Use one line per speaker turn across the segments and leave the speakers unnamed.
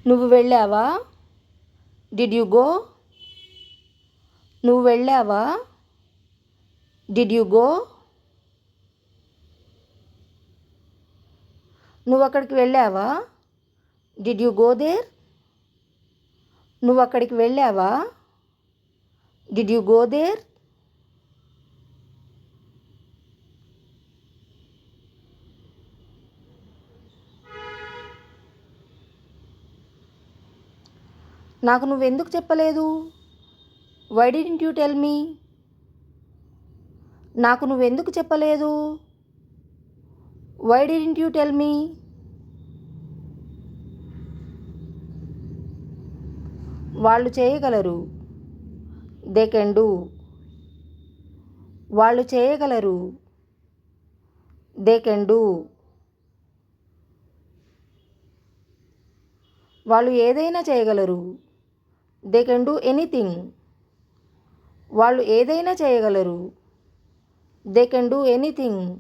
నువ్వు వెళ్ళావా? Did you go? నువ్వు వెళ్ళావా? Did you go? నువ్వు అక్కడికి వెళ్ళావా? Did you go there? నువ్వు అక్కడికి వెళ్ళావా? Did you go there? నాకు నువ్వెందుకు చెప్పలేదు? Why didn't you tell me? నాకు నువ్వెందుకు చెప్పలేదు? Why didn't you tell me? వాళ్ళు చేయగలరు. They can do. వాళ్ళు చేయగలరు. They can do. వాళ్ళు ఏదైనా చేయగలరు. They can do anything. వాళ్ళు ఏదైనా చేయగలరు. They can do anything.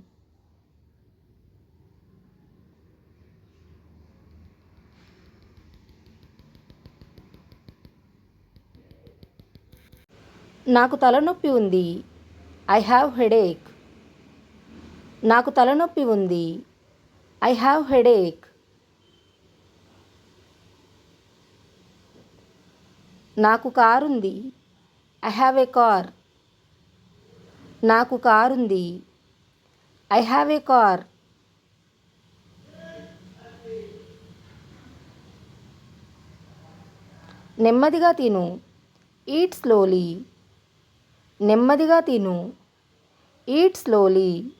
నాకు తలనొప్పి ఉంది. I have headache. నాకు తలనొప్పి ఉంది. I have headache. నాకు కారుంది. I have a car. నాకు కారుంది. I have a car. నెమ్మదిగా తిను. Eat slowly. నెమ్మదిగా తిను. Eat slowly.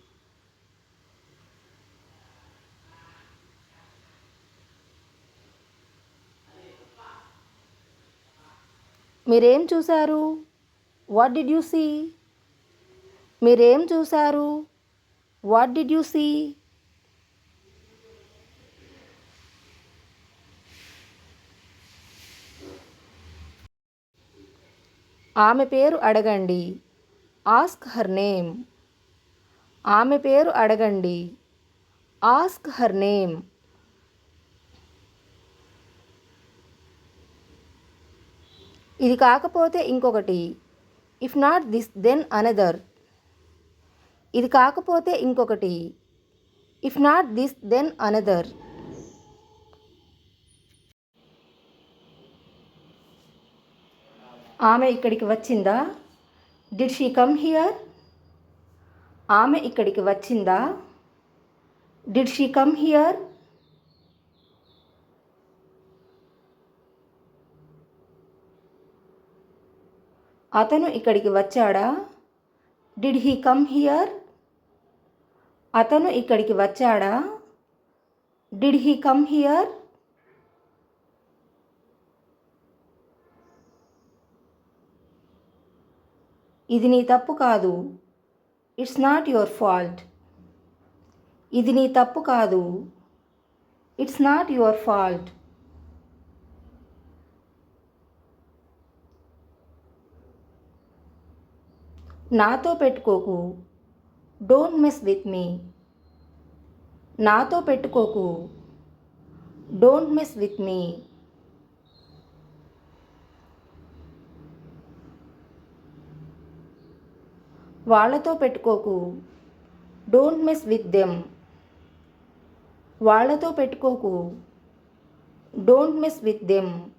మీరేం చూశారు? What did you see? మీరేం చూశారు? What did you see? ఆమె పేరు అడగండి. Ask her name. ఆమె పేరు అడగండి. Ask her name. ఇది కాకపోతే ఇంకొకటి. If not this then another. ఇది కాకపోతే ఇంకొకటి. If not this then another. ఆమె ఇక్కడికి వచ్చిందా? Did she come here? ఆమె ఇక్కడికి వచ్చిందా? Did she come here? అతను ఇక్కడికి వచ్చాడా? Did he come here? అతను ఇక్కడికి వచ్చాడా? Did he come here? ఇది నీ తప్పు కాదు. It's not your fault. ఇది నీ తప్పు కాదు. It's not your fault. నాతో పెట్టుకోకు. Don't mess with me. నాతో పెట్టుకోకు. Don't mess with me. వాళ్ళతో పెట్టుకోకు. Don't mess with them. వాళ్ళతో పెట్టుకోకు. Don't mess with them.